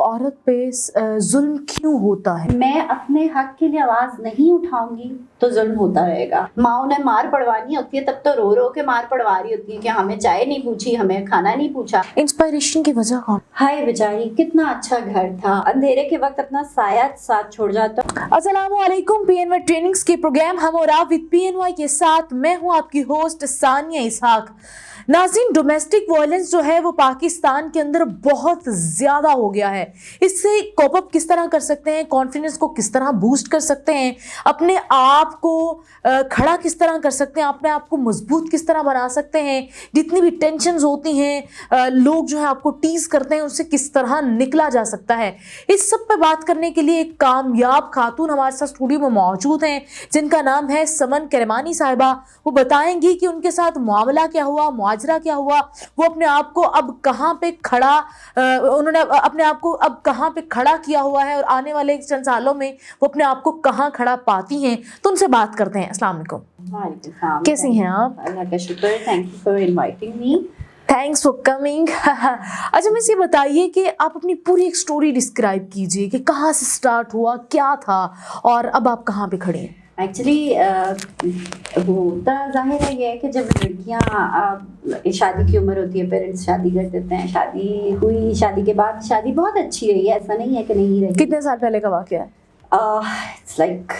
عورت پہ ظلم کیوں ہوتا ہے؟ میں اپنے حق کے لیے آواز نہیں اٹھاؤں گی تو ظلم ہوتا رہے گا. ماں نے مار پڑوانی ہوتی ہے تب تو رو رو کے مار پڑوا رہی ہوتی ہے کہ ہمیں چائے نہیں پوچھی, ہمیں کھانا نہیں پوچھا. انسپائریشن کی وجہ کون؟ ہائے بیچاری, کتنا اچھا گھر تھا, اندھیرے کے وقت اپنا سایہ ساتھ چھوڑ جاتا. السلام علیکم. پی این وائی ٹریننگز کے پروگرام ہم اور آپ وتھ پی این وائی کے ساتھ میں ہوں آپ کی ہوسٹ ثانیہ اسحاق. ناظرین, ڈومیسٹک وائلنس جو ہے وہ پاکستان کے اندر بہت زیادہ ہو گیا ہے. اس سے کوپ اپ کس طرح کر سکتے ہیں, کانفیڈنس کو کس طرح بوسٹ کر سکتے ہیں, اپنے آپ کو کھڑا کس طرح کر سکتے ہیں, اپنے آپ کو مضبوط کس طرح بنا سکتے ہیں, جتنی بھی ٹینشنز ہوتی ہیں, لوگ جو ہے آپ کو ٹیز کرتے ہیں, اس سے کس طرح نکلا جا سکتا ہے. اس سب پہ بات کرنے کے لیے ایک کامیاب خاتون ہمارے ساتھ اسٹوڈیو میں موجود ہیں جن کا نام ہے سمن کرمانی صاحبہ. وہ بتائیں گی کہ ان کے ساتھ معاملہ کیا ہوا, ماجرا کیا ہوا, وہ اپنے آپ کو اب کہاں پہ کھڑا انہوں نے اپنے آپ کو اب کہاں پہ کھڑا کیا ہوا ہے, اور آنے والے چند سالوں میں وہ اپنے آپ کو کہاں کھڑا پاتی ہیں. تو ان سے بات کرتے ہیں. السلام علیکم. وعلیکم السلام. کیسی ہیں آپ؟ اللہ کا شکر. Thank you for inviting me. Thanks for coming. اچھا, مجھے یہ بتائیے کہ آپ اپنی پوری ایک سٹوری ڈسکرائب کیجیے کہ کہاں سے سٹارٹ ہوا, کیا تھا, اور اب آپ کہاں پہ کھڑے ہیں. ایکچولی ہوتا ظاہر ہے یہ ہے کہ جب لڑکیاں شادی کی عمر ہوتی ہے, پیرنٹس شادی کر دیتے ہیں, شادی ہوئی, شادی کے بعد شادی بہت اچھی رہی ہے, ایسا نہیں ہے کہ نہیں رہی. کتنے سال پہلے کا واقعہ ہے؟ It's like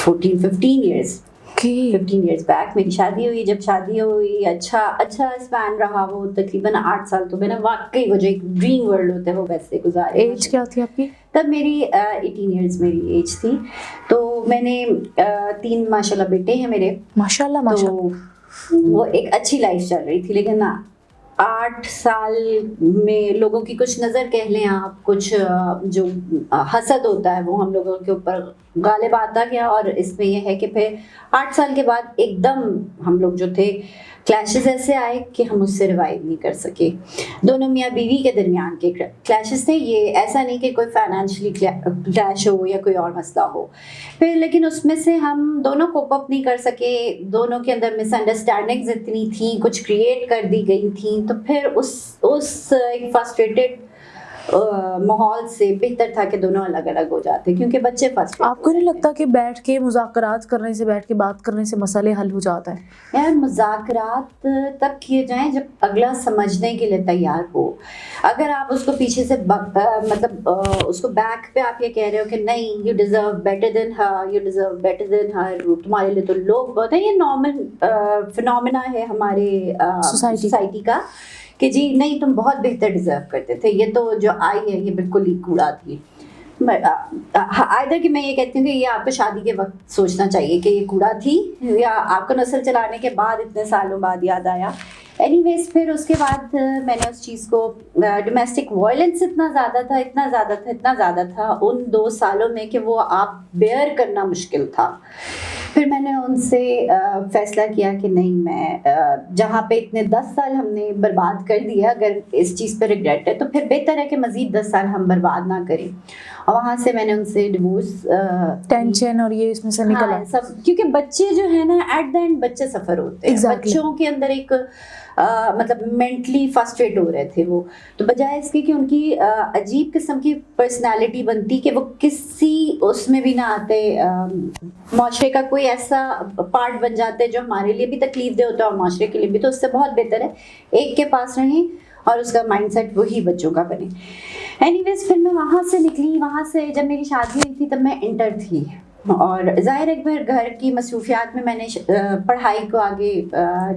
15 years. 15 years back میری شادی ہوئی. جب شادی ہوئی اچھا اسپین رہا وہ تقریباً 8 سال. تو میں نے واقعی وہ جو ایک ڈریم ورلڈ ہوتا ہے وہ ویسے گزارے. ایج کیا تھی آپ کی تب؟ میری 18 ایئرس میری ایج تھی. تو میں نے 3 ماشاء اللہ بیٹے ہیں میرے. ماشاء اللہ. تو وہ ایک اچھی لائف چل رہی تھی, لیکن 8 سال میں لوگوں کی کچھ نظر کہہ لیں آپ, کچھ جو حسد ہوتا ہے وہ ہم لوگوں کے اوپر غالب آتا گیا. اور اس میں یہ ہے کہ پھر 8 سال کے بعد ایک دم ہم لوگ جو تھے کلیشز ایسے آئے کہ ہم اس سے ریوائیو نہیں کر سکے. دونوں میاں بیوی کے درمیان کے کلیشز تھے. یہ ایسا نہیں کہ کوئی فائنینشلی کلیش ہو یا کوئی اور مسئلہ ہو. پھر لیکن اس میں سے ہم دونوں کوپ اپ نہیں کر سکے. دونوں کے اندر مس انڈرسٹینڈنگز اتنی تھیں, کچھ کریٹ کر دی گئی تھیں. تو پھر اس ایک فرسٹریٹڈ ماحول سے بہتر تھا کہ دونوں الگ الگ ہو جاتے, کیونکہ بچے فرسٹریٹ. آپ کو نہیں لگتا کہ بیٹھ کے مذاکرات کرنے سے, بیٹھ کے بات کرنے سے مسئلے حل ہو جاتا ہے؟ یار مذاکرات تب کیے جائیں جب اگلا سمجھنے کے لیے تیار ہو. اگر آپ اس کو پیچھے سے مطلب اس کو بیک پہ آپ یہ کہہ رہے ہو کہ نہیں you deserve better than her, you deserve better than her, تمہارے لیے تو لوگ بہت ہیں. یہ نارمل فنومینا ہے ہمارے سوسائٹی کا کہ جی نہیں تم بہت بہتر ڈیزرو کرتے تھے, یہ تو جو آئی ہے یہ بالکل ہی کوڑا تھی. آئدر کہ میں یہ کہتی ہوں کہ یہ آپ کو شادی کے وقت سوچنا چاہیے کہ یہ کوڑا تھی, یا آپ کو نسل چلانے کے بعد اتنے سالوں بعد یاد آیا. اینی ویز پھر اس کے بعد میں نے اس چیز کو, ڈومیسٹک وائلنس اتنا زیادہ تھا ان 2 سالوں میں کہ وہ آپ بیئر کرنا مشکل تھا. پھر میں نے ان سے فیصلہ کیا کہ نہیں, میں جہاں پہ اتنے 10 سال ہم نے برباد کر دیا, اگر اس چیز پہ ریگریٹ ہے تو پھر بہتر ہے کہ مزید 10 سال ہم برباد نہ کریں. اور وہاں سے میں نے ان سے ڈیورس, ٹینشن اور یہ اس میں سے نکلا سب, کیونکہ بچے جو ہے نا ایٹ دا اینڈ بچے سفر ہوتے ہیں. بچوں کے اندر ایک مطلب مینٹلی فرسٹریٹ ہو رہے تھے وہ, تو بجائے اس کے کہ ان کی عجیب قسم کی پرسنالٹی بنتی کہ وہ کسی اس میں بھی نہ آتے, معاشرے کا کوئی ایسا پارٹ بن جاتے جو ہمارے لیے بھی تکلیف دہ ہوتا ہے اور معاشرے کے لیے بھی. تو اس سے بہت بہتر ہے ایک کے پاس رہیں اور اس کا مائنڈ سیٹ وہی بچوں کا بنے. اینی ویز پھر میں وہاں سے نکلی. وہاں سے جب میری شادی ہوئی تھی تب میں انٹر تھی, اور ظاہر ہے کہ گھر کی مصروفیات میں نے پڑھائی کو آگے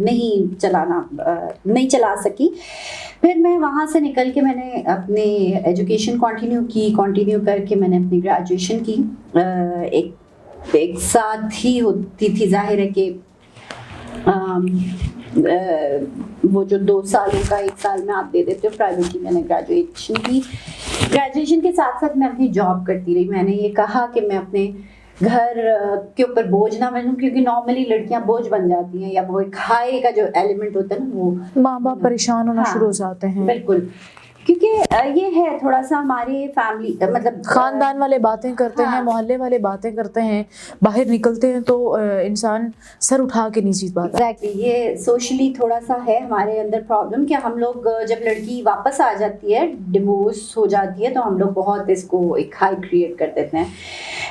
نہیں چلا سکی. پھر میں وہاں سے نکل کے میں نے اپنی ایجوکیشن کنٹینیو کر کے میں نے اپنی گریجویشن کی. ایک ساتھ ہی ہوتی تھی. ظاہر ہے کہ وہ جو 2 سالوں کا 1 سال میں آپ دے دیتے ہو پرائیویٹلی, میں نے گریجویشن کی. گریجویشن کے ساتھ ساتھ میں اپنی جاب کرتی رہی. میں نے یہ کہا کہ میں اپنے گھر کے اوپر بوجھ نہ بنوں, کیونکہ نارملی لڑکیاں بوجھ بن جاتی ہیں, یا وہ ایک ہائی کا جو ایلیمنٹ ہوتا ہے نا, وہ ماں باپ پریشان ہونا شروع ہو جاتے ہیں. بالکل. کیونکہ یہ ہے تھوڑا سا ہمارے فیملی مطلب خاندان والے باتیں کرتے ہیں, محلے والے باتیں کرتے ہیں, باہر نکلتے ہیں تو انسان سر اٹھا کے نہیں جیت پاتا. ایگزیکٹلی, یہ سوشلی تھوڑا سا ہے ہمارے اندر پرابلم کہ ہم لوگ جب لڑکی واپس آ جاتی ہے, ڈیورس ہو جاتی ہے, تو ہم لوگ بہت اس کو ایک ہائی کریٹ کر دیتے ہیں.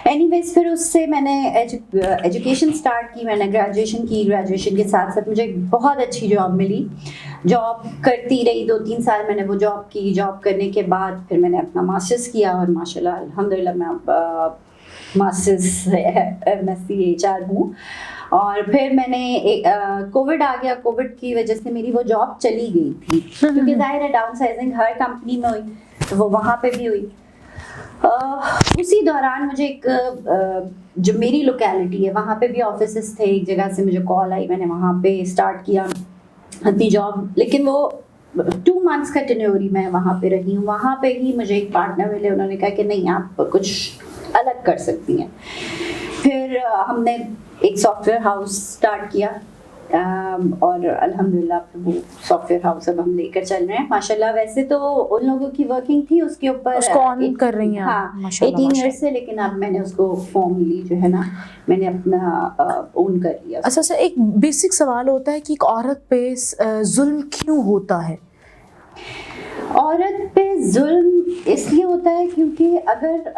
اینی ویز پھر اس سے میں نے ایجوکیشن اسٹارٹ کی, میں نے گریجویشن کی, گریجویشن کے ساتھ ساتھ مجھے ایک بہت اچھی جاب ملی, جاب کرتی رہی 2-3 سال میں نے وہ جاب کی. جاب کرنے کے بعد پھر میں نے اپنا ماسٹرس کیا, اور ماشاء اللہ الحمدللہ میں اب ماسٹرس MSc HR ہوں. اور پھر میں نے کووڈ آ گیا, کووڈ کی وجہ سے میری وہ جاب چلی گئی تھی, کیونکہ ظاہر ہے ڈاؤن سائزنگ ہر کمپنی میں ہوئی, وہ وہاں پہ بھی ہوئی. اسی دوران مجھے ایک جو میری لوکیلٹی ہے وہاں پہ بھی آفیسز تھے, ایک جگہ سے مجھے کال آئی, میں نے وہاں پہ اسٹارٹ کیا اپنی جاب. لیکن وہ 2 months کا ٹینیور میں وہاں پہ رہی ہوں. وہاں پہ ہی مجھے ایک پارٹنر ملے, انہوں نے کہا کہ نہیں آپ کچھ الگ کر سکتی ہیں. پھر ہم نے ایک سافٹ ویئر ہاؤس اسٹارٹ کیا, اور الحمدللہ وہ سافٹ ویئر ہاؤس اب ہم لے کر چل رہے ہیں ماشاء اللہ. ویسے تو ان لوگوں کی ورکنگ تھی اس کے اوپر, اس کو آن کر رہی ہیں ہاں 18 ایئرس سے, لیکن اب میں نے اس کو فارملی جو ہے نا میں نے اپنا اون کر لیا. اچھا, ایک بیسک سوال ہوتا ہے کہ ایک عورت پہ ظلم کیوں ہوتا ہے؟ عورت پہ ظلم اس لیے ہوتا ہے کیونکہ اگر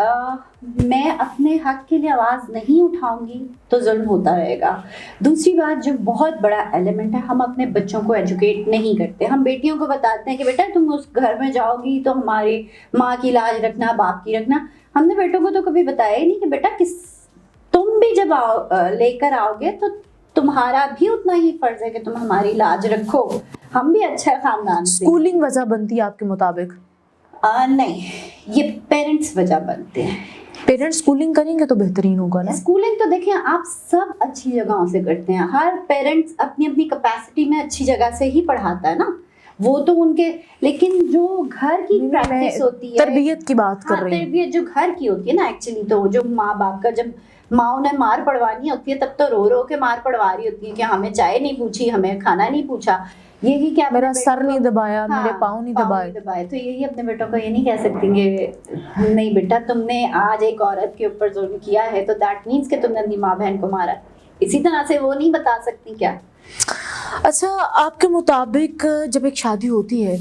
میں اپنے حق کے لیے آواز نہیں اٹھاؤں گی تو ظلم ہوتا رہے گا. دوسری بات جو بہت بڑا ایلیمنٹ ہے, ہم اپنے بچوں کو ایجوکیٹ نہیں کرتے. ہم بیٹیوں کو بتاتے ہیں کہ بیٹا تم اس گھر میں جاؤ گی تو ہماری ماں کی لاج رکھنا, باپ کی رکھنا. ہم نے بیٹوں کو تو کبھی بتایا ہی نہیں کہ بیٹا تم بھی جب لے کر آؤ گے تو تمہارا بھی اتنا ہی فرض ہے کہ تم ہماری لاج رکھو, ہم بھی اچھا خاندان سے. اسکولنگ وجہ بنتی ہے آپ کے مطابق؟ نہیں, یہ پیرنٹس وجہ بنتے ہیں. پیرنٹس اسکولنگ کریں گے تو بہترین ہوگا نا. اسکولنگ تو دیکھیں آپ سب اچھی جگہوں سے کرتے ہیں, ہر پیرنٹس اپنی اپنی کیپیسٹی میں اچھی جگہ سے ہی پڑھاتا ہے نا, وہ تو ان کے. لیکن جو گھر کی پریکٹس ہوتی ہے, تربیت کی بات کر رہی ہوں, تربیت جو گھر کی ہوتی ہے نا, ایکچولی تو جو ماں باپ کا, جب ماں نے مار پڑوانی ہوتی ہے تب تو رو رو کے مار پڑوا رہی ہوتی ہے کہ ہمیں چائے نہیں پوچھی, ہمیں کھانا نہیں پوچھا, یہی کیا میرا سر نہیں دبایا, میرے پاؤں نہیں دبائے. تو یہی اپنے بیٹوں کو یہ نہیں کہہ سکتی کہ نہیں بیٹا تم نے آج ایک عورت کے اوپر ظلم کیا ہے تو دیٹ مینس کہ تم نے اپنی ماں بہن کو مارا. اسی طرح سے وہ نہیں بتا سکتی کیا. اچھا, آپ کے مطابق جب ایک شادی ہوتی ہے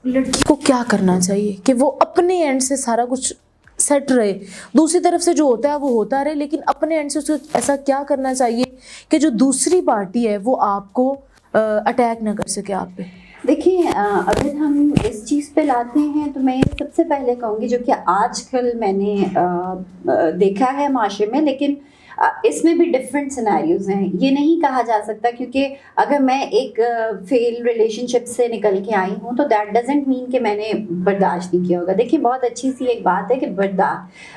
لڑکی کو کیا کرنا چاہیے کہ وہ اپنے اینڈ سے سارا کچھ سیٹ رہے, دوسری طرف سے جو ہوتا ہے وہ ہوتا رہے, لیکن اپنے اینڈ سے اس کو ایسا کیا کرنا چاہیے کہ جو دوسری پارٹی ہے وہ آپ کو اٹیک نہ کر سکے آپ پہ؟ دیکھیے, اگر ہم اس چیز پہ لاتے ہیں تو میں سب سے پہلے کہوں گی جو کہ آج کل میں نے دیکھا ہے معاشرے میں, لیکن اس میں بھی ڈفرینٹ سینیریوز ہیں. یہ نہیں کہا جا سکتا کیونکہ اگر میں ایک فیل ریلیشن شپ سے نکل کے آئی ہوں تو دیٹ ڈزنٹ مین کہ میں نے برداشت نہیں کیا ہوگا. دیکھیے, بہت اچھی سی ایک بات ہے کہ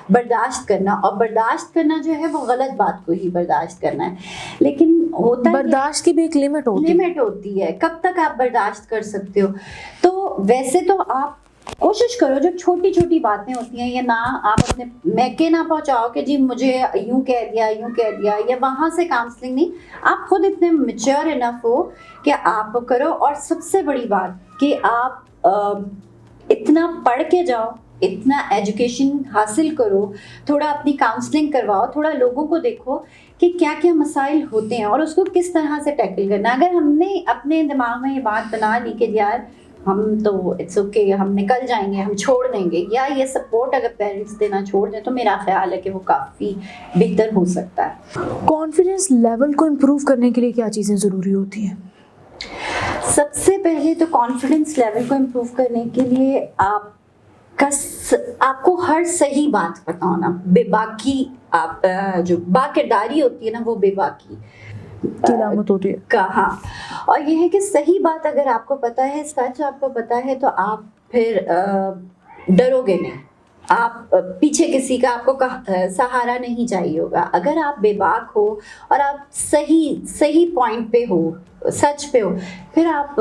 برداشت کرنا, اور برداشت کرنا جو ہے وہ غلط بات کو ہی برداشت کرنا ہے, لیکن ہوتا ہے برداشت کی بھی ایک لمٹ ہوتی ہے. کب تک آپ برداشت کر سکتے ہو. تو ویسے تو آپ کوشش کرو جو چھوٹی چھوٹی باتیں ہوتی ہیں, یہ نہ آپ اپنے میکے نہ پہنچاؤ کہ جی مجھے یوں کہہ دیا, یا وہاں سے کاؤنسلنگ نہیں. آپ خود اتنے میچور انف ہو کہ آپ کرو. اور سب سے بڑی بات کہ آپ اتنا پڑھ کے جاؤ, اتنا ایجوکیشن حاصل کرو, تھوڑا اپنی کاؤنسلنگ کرواؤ, تھوڑا لوگوں کو دیکھو کہ کیا کیا مسائل ہوتے ہیں اور اس کو کس طرح سے ٹیکل کرنا. اگر ہم نے اپنے دماغ میں یہ بات بنا لی کہ یار ہم تو اٹس اوکے, ہم نکل جائیں گے, ہم چھوڑ دیں گے, یا یہ سپورٹ اگر پیرنٹس دینا چھوڑ دیں, تو میرا خیال ہے کہ وہ کافی بہتر ہو سکتا ہے. کانفیڈنس لیول کو امپروو کرنے کے لیے کیا چیزیں ضروری ہوتی ہیں؟ سب سے پہلے تو کانفیڈنس لیول کو امپروو کرنے کے لیے آپ کو ہر صحیح بات پتہ ہونا. بے باکی, آپ جو با کرداری ہوتی ہے نا, وہ بے باکی کی علامت ہوتی ہے. کہاں, اور یہ ہے کہ صحیح بات اگر آپ کو پتہ ہے, سچ آپ کو پتہ ہے, تو آپ پھر ڈرو گے نہیں. آپ پیچھے کسی کا آپ کو سہارا نہیں چاہیے ہوگا. اگر آپ بے باک ہو اور آپ صحیح پوائنٹ پہ ہو, سچ پہ ہو, پھر آپ,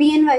PNY